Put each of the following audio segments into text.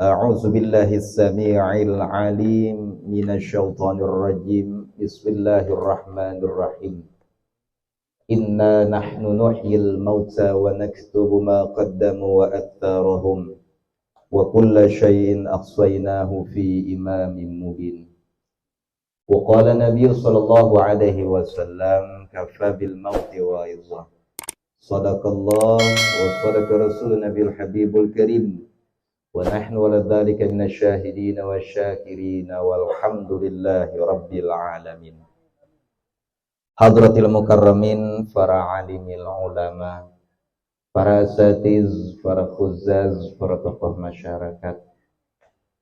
أعوذ بالله السميع العليم من الشيطان الرجيم بسم الله الرحمن الرحيم إنا نحن نحيي الموتى ونكتب ما قدموا وآثارهم وكل شيء أحصيناه في إمام مبين وقال النبي صلى الله عليه وسلم كفى بالموت واعظا صدق الله وصدق رسول النبي الحبيب الكريم ونحن على ذلك من الشاهدين والشاكرين والحمد لله رب العالمين. Hadratil mukarramin, para alimil ulama, para asatiz, para khuzzaz, para tokoh masyarakat,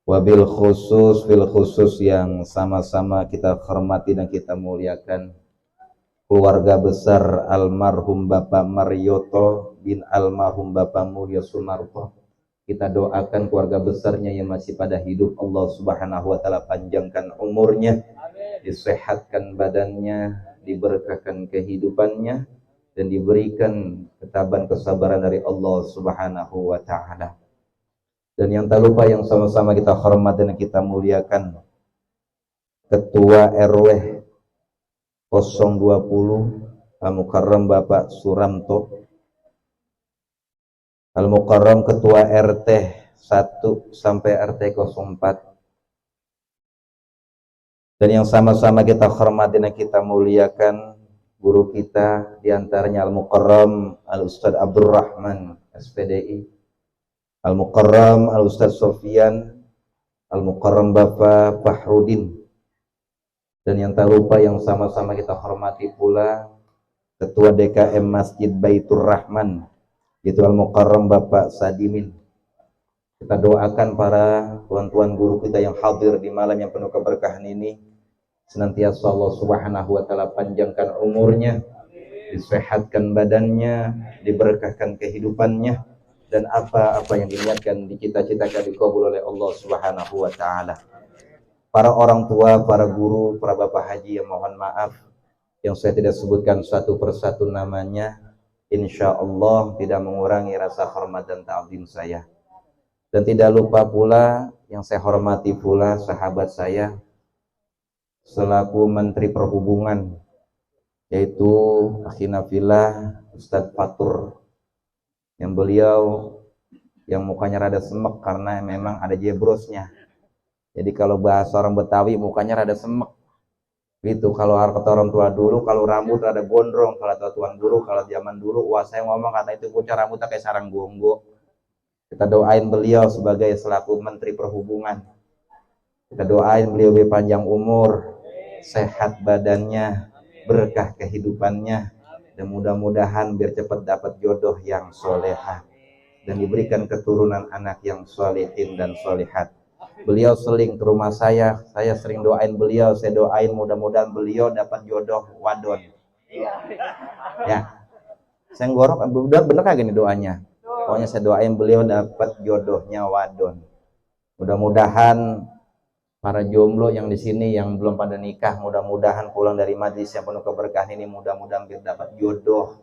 wabil khusus, bil khusus yang sama-sama kita hormati dan kita muliakan, keluarga besar almarhum Bapak Marioto bin almarhum Bapak Mulyo Sumarto. Kita doakan keluarga besarnya yang masih pada hidup, Allah Subhanahu wa taala panjangkan umurnya, disehatkan badannya, diberkahkan kehidupannya, dan diberikan ketabahan kesabaran dari Allah Subhanahu wa taala. Dan yang tak lupa yang sama-sama kita hormat dan kita muliakan, Ketua RW 020 Al-Mukarram Bapak Suramto, Al-Mukarram Ketua RT 1 sampai RT 04, dan yang sama-sama kita hormati dan kita muliakan guru kita, diantaranya Al-Mukarram Al-Ustadz Abdurrahman SPDI, Al-Mukarram Al-Ustadz Sofyan, Al-Mukarram Bapak Fahrudin, dan yang tak lupa yang sama-sama kita hormati pula Ketua DKM Masjid Baitur Rahman, yaitu Al-Mukarram Bapak Sadimin. Kita doakan para tuan-tuan guru kita yang hadir di malam yang penuh keberkahan ini, senantiasa Allah Subhanahu wa taala panjangkan umurnya, disehatkan badannya, diberkahkan kehidupannya, dan apa-apa yang diniatkan, dicita-citakan dikabul oleh Allah Subhanahu wa taala. Para orang tua, para guru, para bapak haji yang mohon maaf yang saya tidak sebutkan satu persatu namanya, insya Allah tidak mengurangi rasa hormat dan ta'zim saya. Dan tidak lupa pula yang saya hormati pula sahabat saya selaku Menteri Perhubungan, yaitu akhina fillah Ustadz Fatur, yang beliau yang mukanya rada semek karena memang ada jebrosnya. Jadi kalau bahasa orang Betawi mukanya rada semek gitu. Kalau kata orang tua dulu, kalau rambut rada gondrong, kalau tuan guru, kalau zaman dulu, wah saya ngomong kata itu bocah rambutnya kayak sarang gonggo. Kita doain beliau sebagai selaku Menteri Perhubungan. Kita doain beliau berpanjang umur, sehat badannya, berkah kehidupannya, dan mudah-mudahan biar cepat dapat jodoh yang solehah dan diberikan keturunan anak yang solehin dan solehat. Beliau sering ke rumah saya sering doain beliau, saya doain mudah-mudahan beliau dapat jodoh wadon. Ya, saya ngorok, bener kagak nih doanya? Pokoknya saya doain beliau dapat jodohnya wadon. Mudah-mudahan para jomblo yang di sini yang belum pada nikah, mudah-mudahan pulang dari majlis yang penuh keberkahan ini, mudah-mudahan biar dapat jodoh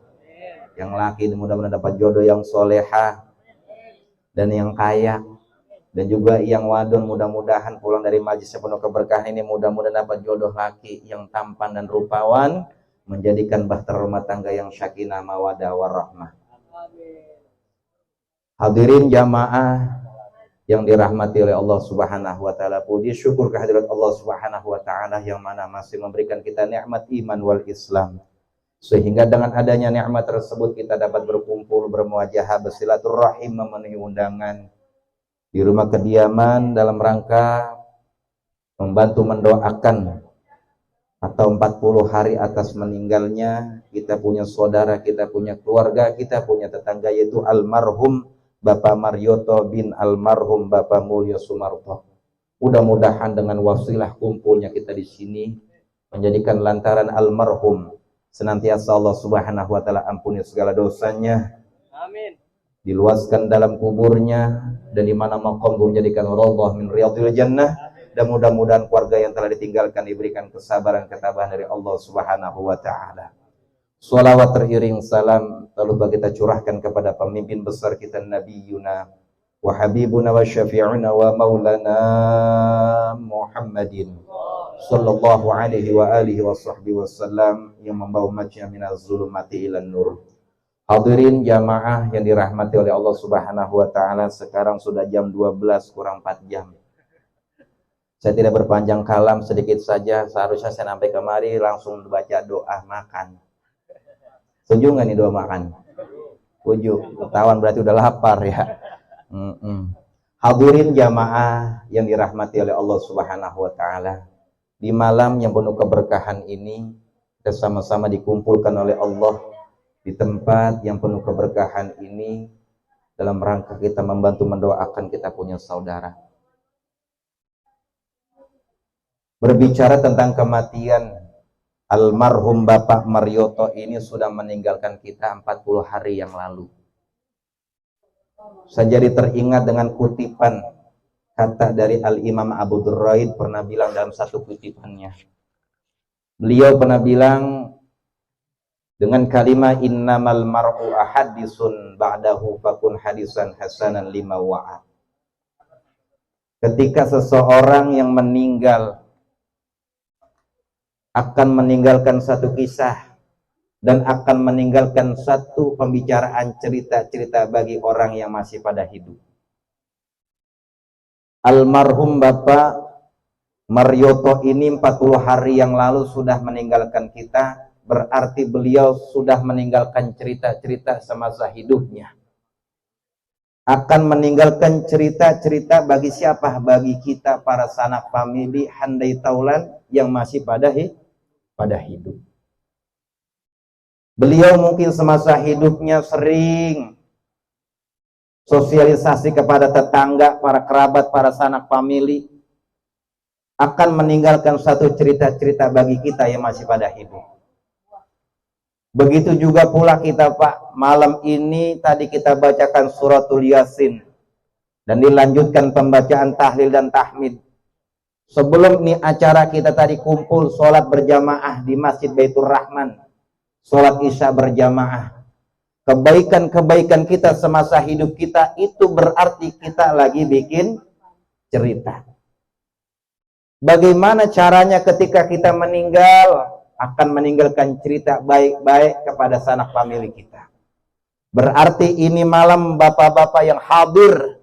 yang laki, mudah-mudahan dapat jodoh yang solehah dan yang kaya, dan juga yang wadon mudah-mudahan pulang dari majlis yang penuh keberkahan ini, mudah-mudahan dapat jodoh laki yang tampan dan rupawan, menjadikan bahtera rumah tangga yang syakinah mawadah warahmah. Hadirin jamaah yang dirahmati oleh Allah Subhanahu wa taala, puji syukur kehadirat Allah Subhanahu wa taala yang mana masih memberikan kita nikmat iman wal Islam, sehingga dengan adanya nikmat tersebut kita dapat berkumpul, bermuajahah, bersilaturahim, memenuhi undangan di rumah kediaman dalam rangka membantu mendoakan atau 40 hari atas meninggalnya kita punya saudara, kita punya keluarga, kita punya tetangga, yaitu almarhum Bapak Marioto bin almarhum Bapak Mulyo Sumarto. Mudah-mudahan dengan wasilah kumpulnya kita di sini menjadikan lantaran almarhum senantiasa Allah Subhanahu wa taala ampuni segala dosanya. Amin. Diluaskan dalam kuburnya dan di mana maqam menjadikan radhah min riyadil jannah, dan mudah-mudahan keluarga yang telah ditinggalkan diberikan kesabaran ketabahan dari Allah Subhanahu wa taala. Salawat teriring salam tak lupa kita curahkan kepada pemimpin besar kita Nabi Yuna wa habibuna wa syafi'una wa maulana Muhammadin sallallahu alaihi wa alihi wa sahbihi wasallam yang membawa umatnya minaz zulumati ilan nur. Hadirin jamaah yang dirahmati oleh Allah Subhanahu wa taala, sekarang sudah jam 12 kurang 4 jam. Saya tidak berpanjang kalam, sedikit saja. Seharusnya saya sampai kemari langsung baca doa makan. Setuju nggak nih doa makan? Setuju. Ketahuan berarti udah lapar ya. Hadirin jamaah yang dirahmati oleh Allah Subhanahu wa taala, di malam yang penuh keberkahan ini kita sama-sama dikumpulkan oleh Allah di tempat yang penuh keberkahan ini dalam rangka kita membantu mendoakan kita punya saudara. Berbicara tentang kematian almarhum Bapak Marioto ini sudah meninggalkan kita 40 hari yang lalu. Saya jadi teringat dengan kutipan kata dari Al-Imam Abu Duraid pernah bilang dalam satu kutipannya. Beliau pernah bilang dengan kalimat innamal mar'u ahadisun ba'dahu fakun hadisan hasanan lima wa'ad. Ketika seseorang yang meninggal akan meninggalkan satu kisah dan akan meninggalkan satu pembicaraan cerita-cerita bagi orang yang masih pada hidup. Almarhum Bapak Marioto ini 40 hari yang lalu sudah meninggalkan kita, berarti beliau sudah meninggalkan cerita-cerita semasa hidupnya. Akan meninggalkan cerita-cerita bagi siapa? Bagi kita para sanak famili handai taulan yang masih pada hidup. Beliau mungkin semasa hidupnya sering sosialisasi kepada tetangga, para kerabat, para sanak famili, akan meninggalkan satu cerita-cerita bagi kita yang masih pada hidup. Begitu juga pula kita Pak, malam ini tadi kita bacakan suratul Yasin dan dilanjutkan pembacaan tahlil dan tahmid. Sebelum ini acara kita tadi kumpul sholat berjamaah di Masjid Baitur Rahman, sholat isya berjamaah. Kebaikan-kebaikan kita semasa hidup kita itu berarti kita lagi bikin cerita. Bagaimana caranya ketika kita meninggal? Akan meninggalkan cerita baik-baik kepada sanak famili kita. Berarti ini malam bapak-bapak yang hadir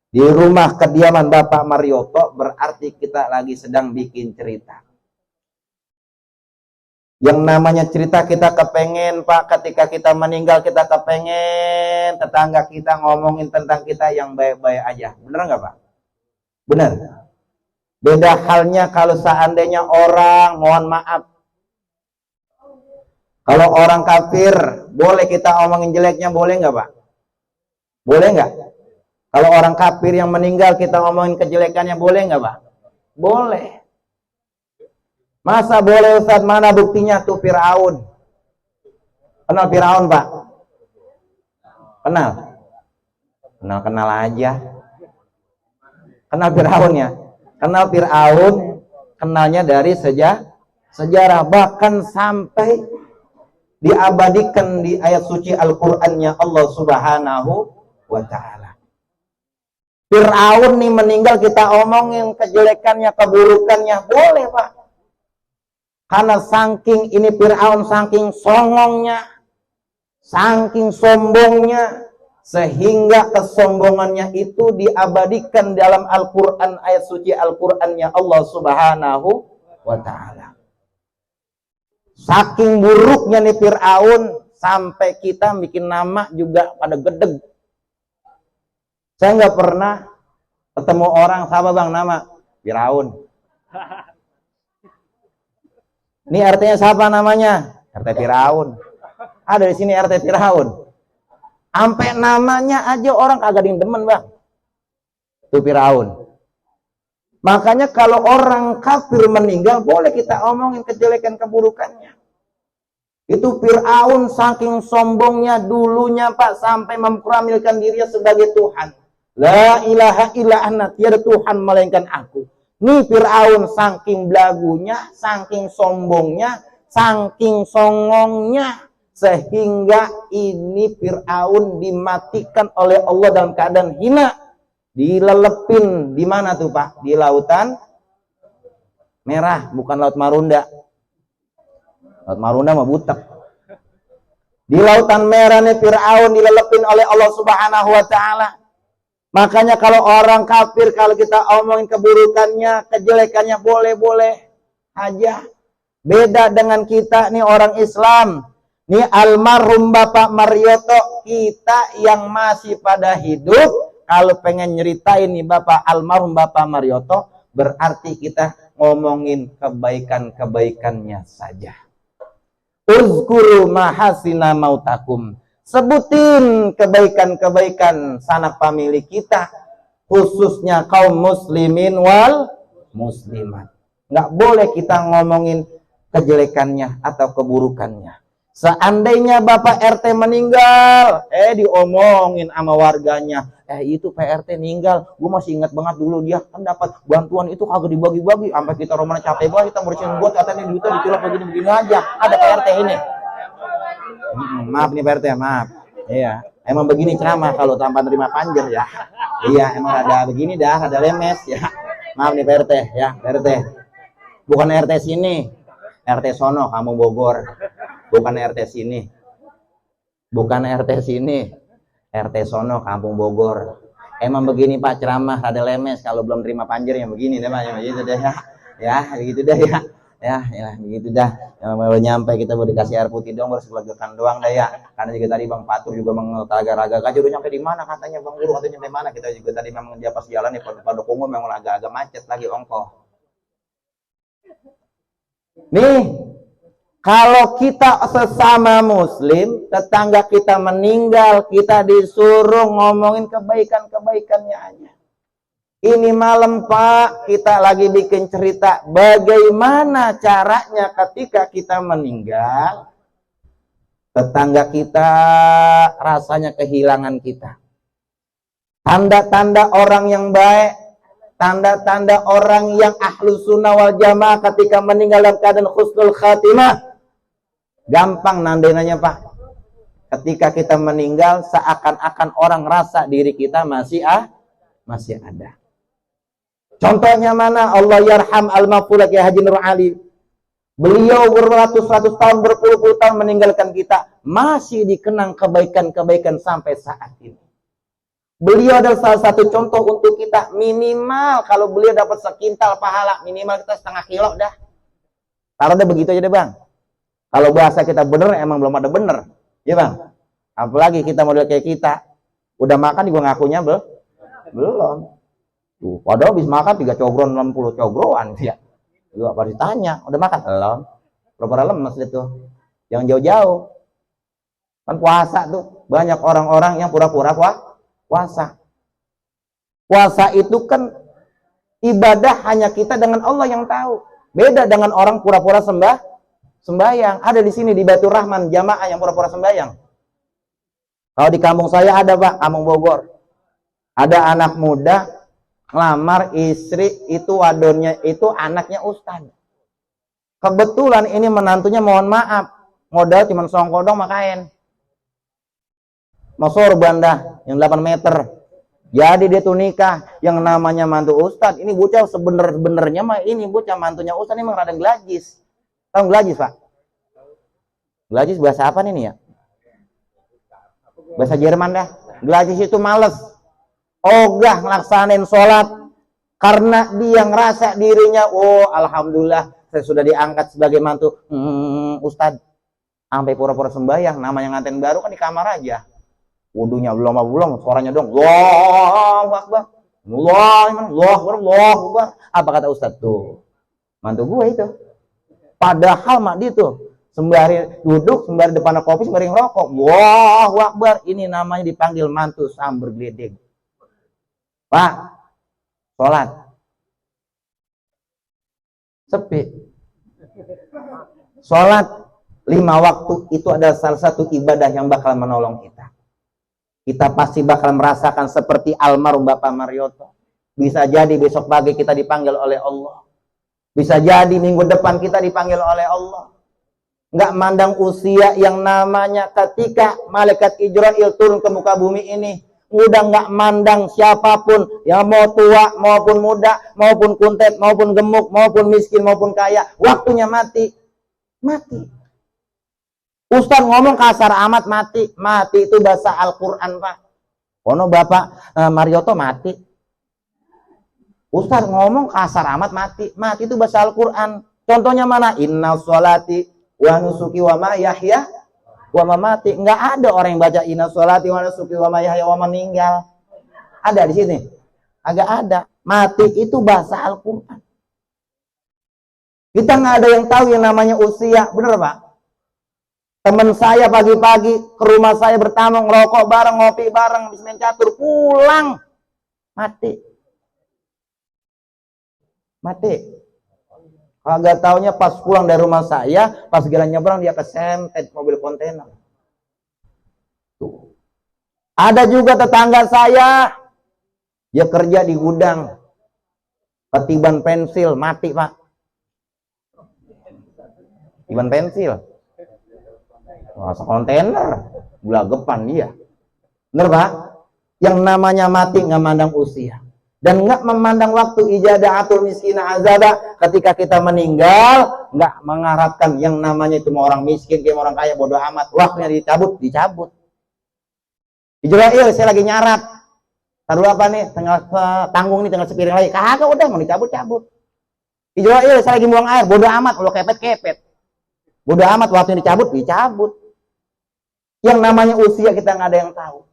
di rumah kediaman Bapak Marioto, berarti kita lagi sedang bikin cerita. Yang namanya cerita kita kepengen Pak, ketika kita meninggal kita kepengen tetangga kita ngomongin tentang kita yang baik-baik aja. Bener nggak Pak? Bener. Beda halnya kalau seandainya orang, mohon maaf, kalau orang kafir, boleh kita omongin jeleknya, boleh nggak Pak? Boleh nggak? Kalau orang kafir yang meninggal kita omongin kejelekannya, boleh nggak Pak? Boleh. Masa boleh Ustaz? Mana buktinya tuh Fir'aun? Kenal Fir'aun Pak? Kenal? Kenal aja. Kenal Fir'aunnya? Kenal Fir'aun, kenalnya dari sejarah. Bahkan sampai diabadikan di ayat suci Al-Qur'annya Allah Subhanahu wa ta'ala. Fir'aun nih meninggal kita omongin kejelekannya, keburukannya, boleh Pak. Karena saking ini Fir'aun, saking songongnya, saking sombongnya, sehingga kesombongannya itu diabadikan dalam Al-Qur'an, ayat suci Al-Qur'annya Allah Subhanahu wa ta'ala. Saking buruknya nih Fir'aun, sampai kita bikin nama juga pada gedeg. Saya nggak pernah ketemu orang, siapa bang nama? Fir'aun. Ini artinya siapa namanya? RT Fir'aun. Ada di sini RT Fir'aun. Sampai namanya aja orang kagak ada yang demen bang. Itu Fir'aun. Makanya kalau orang kafir meninggal, boleh kita omongin kejelekan keburukannya. Itu Fir'aun saking sombongnya dulunya Pak, sampai memperamilkan dirinya sebagai Tuhan. La ilaha illa ana, tiada Tuhan melainkan aku. Nih Fir'aun saking belagunya, saking sombongnya, saking songongnya, sehingga ini Fir'aun dimatikan oleh Allah dalam keadaan hina. Dilelepin di mana tuh Pak? Di Lautan Merah, bukan Laut Marunda. Laut Marunda mah butek. Di Lautan Merah nih Fir'aun dilelepin oleh Allah Subhanahu wa taala. Makanya kalau orang kafir, kalau kita omongin keburukannya, kejelekannya boleh-boleh aja. Beda dengan kita nih orang Islam. Nih almarhum Bapak Marioto, kita yang masih pada hidup, kalau pengen nyeritain nih almarhum Bapak Marioto, berarti kita ngomongin kebaikan-kebaikannya saja. Uzkuru mahasina mautakum. Sebutin kebaikan-kebaikan sanak famili kita, khususnya kaum muslimin wal muslimat. Nggak boleh kita ngomongin kejelekannya atau keburukannya. Seandainya Bapak RT meninggal, diomongin sama warganya, itu Pak RT meninggal, gue masih ingat banget dulu dia kan dapat bantuan itu kagak dibagi-bagi, sampai kita romana capek banget, kita bersihin got, katanya duitnya diculap begini-begini aja, ada Pak RT ini. Maaf nih Pak RT, maaf. Iya, emang begini ceramah kalau tanpa terima panjer ya. Iya, emang ada begini dah, ada lemes ya. Maaf nih Pak RT ya, Pak RT. Bukan RT sini, RT sono, Kampung Bogor. Bukan RT sini. Bukan RT sini. RT sono, Kampung Bogor. Emang begini Pak ceramah, ada lemes kalau belum terima panjer yang begini deh Pak, ya gitu deh ya. Ya, begitu dah ya. Ya, begitu dah. Baru nyampe kita baru dikasih air putih dong, baru segelegan doang dah ya. Karena juga tadi Bang Fatur juga mengagak-agak aja udah nyampe di mana katanya Bang Guru, katanya nyampe mana. Kita juga tadi memang dia pas jalan ya pada umum memang agak-agak macet lagi ongkoh. Nih, kalau kita sesama muslim, tetangga kita meninggal, kita disuruh ngomongin kebaikan-kebaikannya aja. Ini malam Pak, kita lagi bikin cerita bagaimana caranya ketika kita meninggal, tetangga kita rasanya kehilangan kita. Tanda-tanda orang yang baik, tanda-tanda orang yang ahlus sunnah wal jamaah ketika meninggal dalam keadaan husnul khatimah. Gampang nandainanya Pak. Ketika kita meninggal, seakan-akan orang rasa diri kita masih ada. Contohnya mana? Allah yarham al-maghfurat ya Haji Nur Ali. Beliau beratus-ratus tahun, berpuluh-puluh tahun meninggalkan kita, masih dikenang kebaikan-kebaikan sampai saat ini. Beliau adalah salah satu contoh untuk kita. Minimal kalau beliau dapat sekintal pahala, minimal kita setengah kilo dah. Taruh deh begitu aja deh Bang. Kalau bahasa kita bener, emang belum ada bener. Ya Bang? Apalagi kita model kayak kita. Udah makan juga ngakunya belum. Tuh, padahal habis makan 3 cogron 60 cogroan ya. Juga pada ditanya, udah makan? Belum. Berapa lemes itu. Yang jauh-jauh. Kan puasa tuh, banyak orang-orang yang pura-pura puasa. Puasa itu kan ibadah hanya kita dengan Allah yang tahu. Beda dengan orang pura-pura sembahyang. Ada di sini di Batur Rahman jamaah yang pura-pura sembahyang. Kalau di kampung saya ada Pak, Kampung Bogor. Ada anak muda ngelamar istri itu, wadonnya itu anaknya ustad. Kebetulan ini menantunya mohon maaf, modal cuma songkodong makain. Mau sorban dah yang 8 meter. Jadi dia tuh nikah yang namanya mantu ustad. Ini bocah sebenernya mah ini bocah mantunya ustad ini memang rada gelajis. Tahu gelajis Pak? Gelajis bahasa apa nih ya? Bahasa Jerman dah. Gelajis itu males. Ogah ngelaksanain sholat karena dia ngerasa dirinya, oh alhamdulillah saya sudah diangkat sebagai mantu ustad. Sampai pura-pura sembahyang, namanya nganten baru kan di kamar aja. Wudunya belum, suaranya dong, Allahu Akbar, Allahu Akbar. Apa kata ustad tuh? Mantu gue itu. Padahal mak dia tuh sembari duduk, sembari depan kopi, sembari ngerokok. Allahu Akbar. Ini namanya dipanggil mantu sambar geledek. Pak, sholat sepi. Sholat 5 waktu itu adalah salah satu ibadah yang bakal menolong kita. Kita pasti bakal merasakan seperti almarhum Bapak Marioto. Bisa jadi besok pagi kita dipanggil oleh Allah. Bisa jadi minggu depan kita dipanggil oleh Allah. Nggak mandang usia yang namanya ketika malaikat Ijrail turun ke muka bumi ini. udah nggak mandang siapapun, yang mau tua maupun muda, maupun kuntet, maupun gemuk, maupun miskin, maupun kaya, waktunya mati. Mati. Ustaz ngomong kasar amat, mati. Mati itu bahasa Al-Quran, Pak. Kono Bapak Marioto mati. Ustaz ngomong kasar amat, mati. Mati itu bahasa Al-Quran. Contohnya mana? Inna sholati wa nusuki wa ma yahya wa mamati. Enggak ada orang yang baca inna sholati wa nusuki wa ma yahya wa meninggal. Ada di sini? Agak ada. Mati itu bahasa Al-Quran. Kita nggak ada yang tahu yang namanya usia. Bener Pak? Teman saya pagi-pagi ke rumah saya bertamu, ngerokok bareng, ngopi bareng, habis main catur, pulang. Mati. Mati. Agak taunya pas pulang dari rumah saya, pas jalan nyebrang dia kesentet mobil kontainer. Tuh. Ada juga tetangga saya, dia kerja di gudang, ketiban pensil, mati Pak. Ketiban pensil, masa kontainer, gulagepan dia. Bener Pak? Yang namanya mati nggak mandang usia. Dan nggak memandang waktu ijadaatul miskina azaba. Ketika kita meninggal, nggak mengharapkan yang namanya itu mau orang miskin, kayak orang kaya, bodoh amat. Waktunya dicabut, dicabut. Ijrail, saya lagi nyarat. Taruh apa nih? Tanggung nih, tinggal sepiring lagi. Kagak, udah mau dicabut-cabut. Ijrail, saya lagi buang air, bodoh amat. Kalau kepet-kepet. Bodoh amat, waktunya dicabut, dicabut. Yang namanya usia kita nggak ada yang tahu.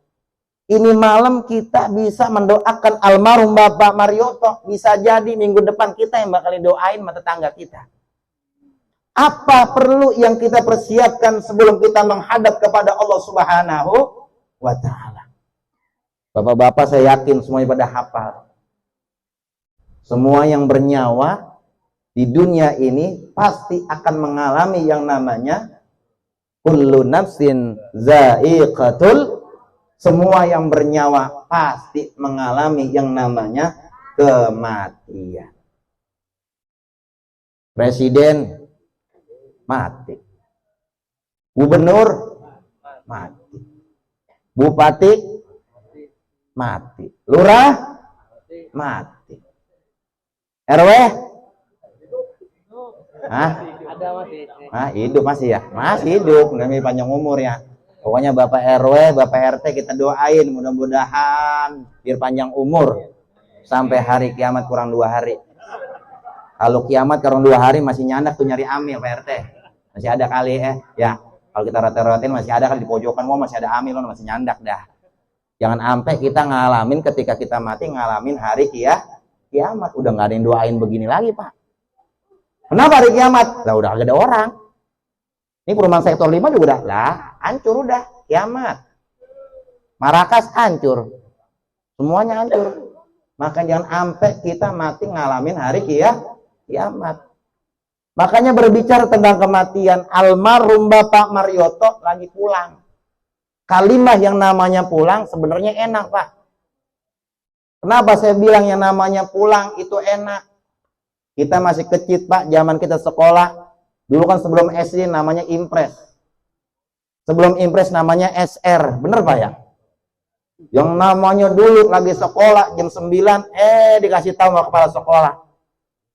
Ini malam kita bisa mendoakan almarhum Bapak Marioto. Bisa jadi minggu depan kita yang bakal doain sama tetangga kita. Apa perlu yang kita persiapkan sebelum kita menghadap kepada Allah Subhanahu wa Ta'ala? Bapak-bapak saya yakin semuanya pada hafal. Semua yang bernyawa di dunia ini pasti akan mengalami yang namanya kullu nafsin za'iqatul. Semua yang bernyawa pasti mengalami yang namanya kematian. Presiden mati. Gubernur mati. Bupati mati. Lurah mati. RW? Hah? Ada masih. Hidup masih ya? Masih hidup, nggak panjang umur ya. Pokoknya Bapak RW, Bapak RT kita doain mudah-mudahan biar panjang umur sampai hari kiamat kurang 2 hari. Kalau kiamat kurang 2 hari masih nyandak tuh nyari amil Pak RT. Masih ada kali ya. Kalau kita rata-ratain masih ada kan di pojokan masih ada amil masih nyandak dah. Jangan sampai kita ngalamin ketika kita mati ngalamin hari kiamat. Udah nggak ada yang doain begini lagi Pak. Kenapa hari kiamat? Lah udah gak ada orang. Ini perumahan sektor 5 juga udah hancur udah, kiamat. Marakas hancur. Semuanya hancur. Maka jangan sampai kita mati ngalamin hari kiamat. Makanya berbicara tentang kematian, almarhum Bapak Marioto lagi pulang. Kalimat yang namanya pulang sebenarnya enak, Pak. Kenapa saya bilang yang namanya pulang itu enak? Kita masih kecil, Pak, zaman kita sekolah. Dulu kan sebelum SD namanya impres. Sebelum impres namanya SR. Bener Pak ya? Yang namanya dulu lagi sekolah jam 9. Dikasih tahu sama kepala sekolah.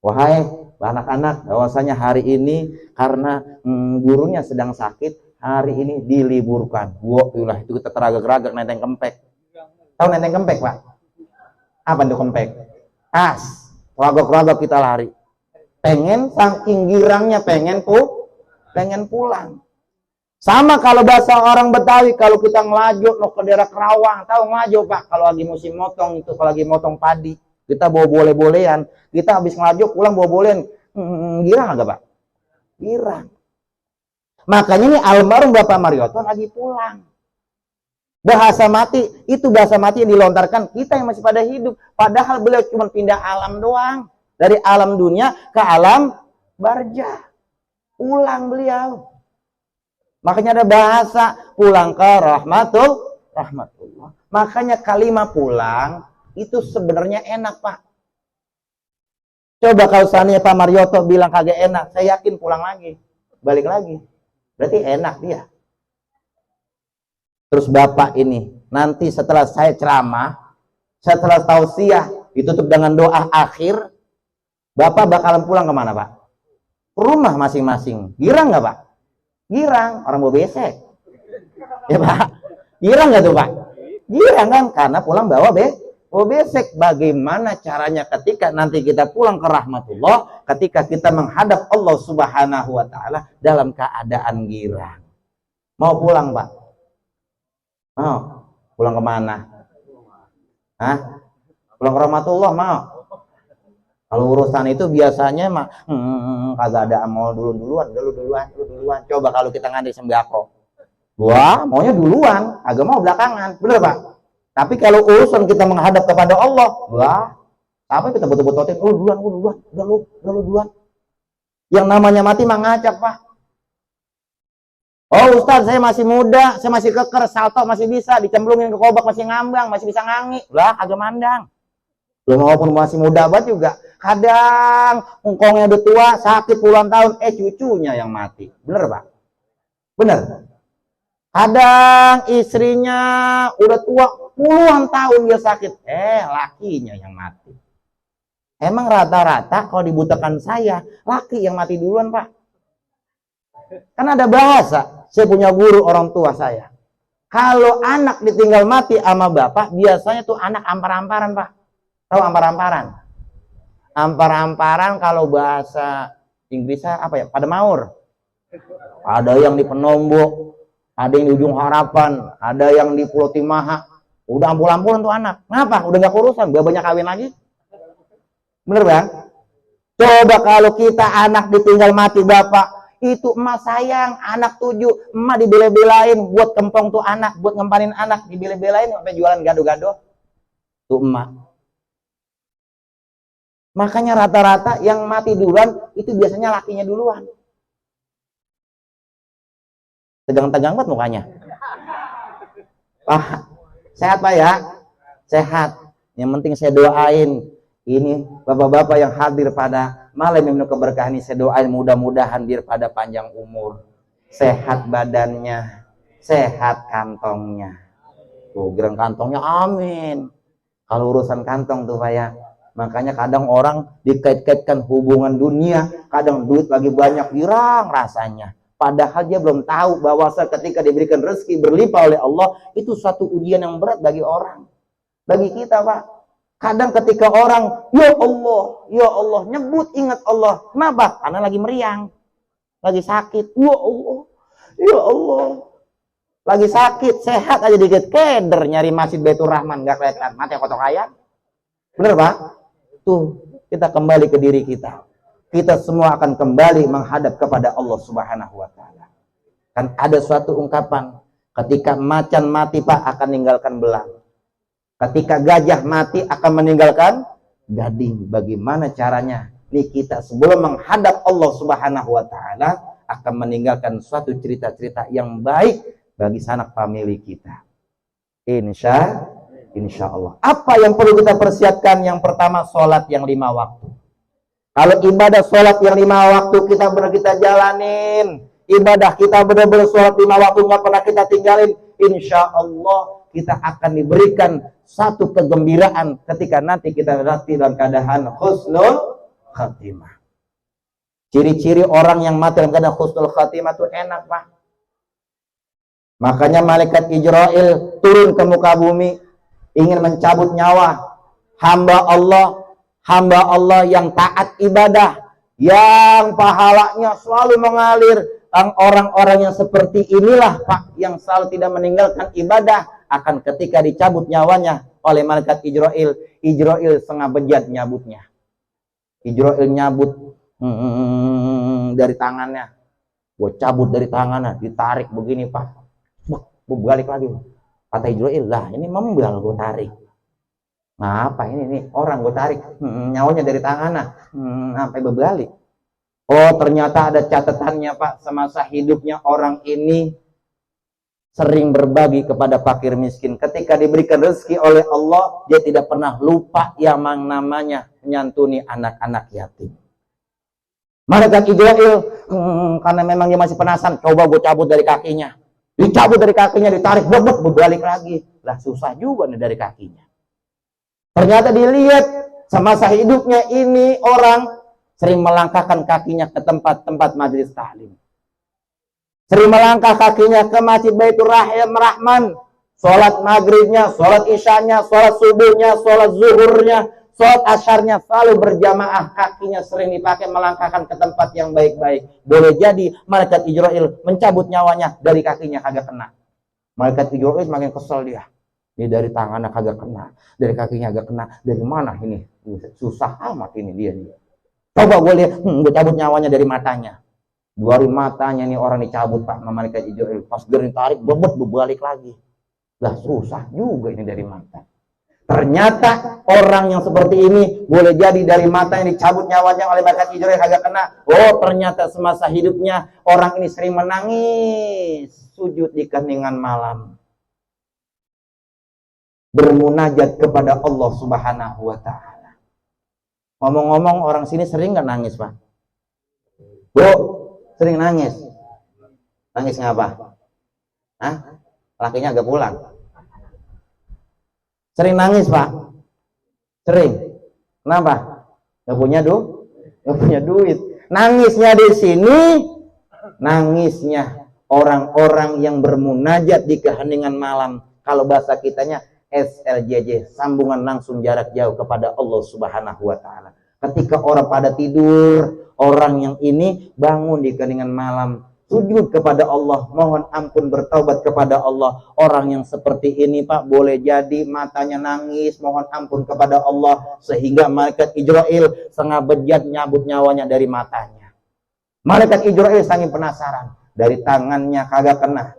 Wahai anak-anak, bahwasanya hari ini karena gurunya sedang sakit, hari ini diliburkan. Wah, itu kita teragak-ragak nenteng kempek. Tahu nenteng kempek Pak? Apa itu kempek? Tas. Ragak-ragak kita lari. Pengen saking girangnya pengen pulang. Sama kalau bahasa orang Betawi, kalau kita ngelajo lo ke daerah Kerawang, tahu ngelajo Pak, kalau lagi musim motong itu, kalau lagi motong padi, kita bawa boleh-bolehan, kita habis ngelajo pulang bawa bolehan, girang agak Pak? Girang. Makanya ini almarhum Bapak Marioto lagi pulang. Bahasa mati, itu bahasa mati yang dilontarkan kita yang masih pada hidup, padahal beliau cuma pindah alam doang. Dari alam dunia ke alam barzah. Pulang beliau. Makanya ada bahasa pulang ke rahmatullah. Makanya kalimat pulang itu sebenarnya enak Pak. Coba kalau seandainya Pak Marioto bilang kagak enak, saya yakin pulang lagi. Balik lagi. Berarti enak dia. Terus Bapak ini nanti setelah saya ceramah, setelah tausiah, ditutup dengan doa akhir, Bapak bakalan pulang kemana, Pak? Ke rumah masing-masing. Girang nggak, Pak? Girang, orang bawa besek. Ya, Pak? Girang nggak tuh, Pak? Girang kan, karena pulang bawa besek. Bagaimana caranya ketika nanti kita pulang ke rahmatullah, ketika kita menghadap Allah Subhanahu wa Ta'ala dalam keadaan girang? Mau pulang, Pak? Mau? Pulang kemana? Hah? Pulang ke rahmatullah mau? Kalau urusan itu biasanya mah kagak ada mau duluan. Coba kalau kita ngantri sembako. Wah, maunya duluan, agak mau belakangan. Bener, Pak? Tapi kalau urusan kita menghadap kepada Allah, wah, apa kita betul-betul duluan. Yang namanya mati mah ngacak, Pak. Oh, Ustaz, saya masih muda, saya masih keker, salto masih bisa, dicemplungin ke kobak masih ngambang, masih bisa ngangi. Lah, agak mandang. Belum walaupun masih muda banget juga. Kadang ungkongnya udah tua, sakit puluhan tahun, cucunya yang mati. Bener, Pak? Bener. Kadang istrinya udah tua, puluhan tahun dia sakit, lakinya yang mati. Emang rata-rata kalau dibutakan saya, laki yang mati duluan, Pak. Kan ada bahasa, saya punya guru orang tua saya. Kalau anak ditinggal mati sama bapak, biasanya tuh anak ampar-amparan, Pak. Tahu ampar-amparan? Ampar-amparan kalau bahasa Inggrisnya apa ya? Pada maur. Ada yang di Penombo, ada yang di Ujung Harapan, ada yang di Pulau Timaha. Udah ampul-ampulan tuh anak. Kenapa? Udah gak urusan, udah banyak kawin lagi. Bener, Bang? Coba kalau kita anak ditinggal mati bapak, itu emak sayang, anak 7, emak dibela-belain buat kempong tuh anak, buat ngempanin anak, dibela-belain sampai jualan gado-gado. Tuh emak. Makanya rata-rata yang mati duluan itu biasanya lakinya duluan. Tegang-tegang banget mukanya. Pak, sehat, Pak ya? Sehat. Yang penting saya doain ini bapak-bapak yang hadir pada malam yang penuh keberkahan ini, saya doain mudah-mudahan biar pada panjang umur, sehat badannya, sehat kantongnya. Tuh, gerang kantongnya, amin. Kalau urusan kantong tuh, Pak ya. Makanya kadang orang dikait-kaitkan hubungan dunia, kadang duit lagi banyak, girang rasanya. Padahal dia belum tahu bahwa ketika diberikan rezeki berlimpah oleh Allah, itu suatu ujian yang berat bagi orang. Bagi kita, Pak. Kadang ketika orang, ya Allah, nyebut ingat Allah. Kenapa? Karena lagi meriang. Lagi sakit. Ya Allah. Lagi sakit, sehat aja dikit. Keder nyari Masjid Baitur Rahman, gak kelihatan. Mati kotok ayam. Bener, Pak? Tuh, kita kembali ke diri kita. Kita semua akan kembali menghadap kepada Allah Subhanahu wa Ta'ala. Kan ada suatu ungkapan, ketika macan mati, Pak, akan meninggalkan belang. Ketika gajah mati akan meninggalkan gading. Bagaimana caranya? Nih kita sebelum menghadap Allah Subhanahu wa Ta'ala akan meninggalkan suatu cerita-cerita yang baik bagi sanak famili kita. Insya Allah. Apa yang perlu kita persiapkan? Yang pertama, sholat yang 5 waktu. Kalau ibadah sholat yang 5 waktu kita jalanin, ibadah kita benar-benar sholat 5 waktu nggak pernah kita tinggalin, insya Allah kita akan diberikan satu kegembiraan ketika nanti kita mati dalam keadaan husnul khatimah. Ciri-ciri orang yang mati dalam keadaan husnul khatimah itu enak, Pak. Makanya malaikat Ijrail turun ke muka bumi ingin mencabut nyawa hamba Allah yang taat ibadah, yang pahalanya selalu mengalir. Orang-orang yang seperti inilah, Pak, yang selalu tidak meninggalkan ibadah, akan ketika dicabut nyawanya oleh malaikat Ijrail setengah bejat nyabutnya. Ijrail nyabut dari tangannya, gue cabut dari tangannya, ditarik begini, Pak, balik lagi. Kata Ijrail, lah ini membal gue tarik. Nah, apa ini orang gue tarik, nyawanya dari tangannya, sampai berbalik. Oh, ternyata ada catatannya, Pak. Semasa hidupnya orang ini sering berbagi kepada fakir miskin. Ketika diberikan rezeki oleh Allah, dia tidak pernah lupa yang namanya menyantuni anak-anak yatim. Malaikat Ijrail, karena memang dia masih penasaran, coba gue cabut dari kakinya. Dicabut dari kakinya, ditarik, bebek, berbalik lagi. Lah susah juga nih dari kakinya. Ternyata dilihat semasa hidupnya ini orang sering melangkahkan kakinya ke tempat-tempat majelis taklim. Sering melangkah kakinya ke Masjid Baitur Rahman. Sholat maghribnya, sholat isyanya, sholat subuhnya, sholat zuhurnya, sholat asyarnya selalu berjamaah. Kakinya sering dipakai melangkahkan ke tempat yang baik-baik. Boleh jadi malaikat Ijrail mencabut nyawanya dari kakinya kagak kena. Malaikat Ijrail makin kesel dia. Ini dari tangannya kagak kena, dari kakinya kagak kena. Dari mana ini? Susah amat ini dia. Coba gue lihat, gue cabut nyawanya dari matanya. Dari matanya nih orang dicabut Pak, malaikat Ijrail. Pas gering tarik, bebet berbalik lagi. Lah susah juga ini dari mata. Ternyata orang yang seperti ini boleh jadi dari mata yang dicabut nyawanya oleh malaikat Ijrail kagak kena. Oh, ternyata semasa hidupnya orang ini sering menangis, sujud di keheningan malam, bermunajat kepada Allah Subhanahu wa taala. Ngomong-ngomong, orang sini sering nggak nangis, Pak? Bu, sering nangis. Nangis ngapa? Hah? Lakinya agak pulang. Sering nangis, Pak? Sering. Kenapa? Gak punya duit. Nangisnya di sini, nangisnya orang-orang yang bermunajat di keheningan malam. Kalau bahasa kitanya SLJJ, sambungan langsung jarak jauh kepada Allah Subhanahu wa taala. Ketika orang pada tidur, orang yang ini bangun di keheningan malam, sujud kepada Allah, mohon ampun, bertaubat kepada Allah. Orang yang seperti ini Pak, boleh jadi matanya nangis, mohon ampun kepada Allah, sehingga malaikat Ijrail setengah bejat nyabut nyawanya dari matanya. Malaikat Ijrail saking penasaran, dari tangannya kagak kena,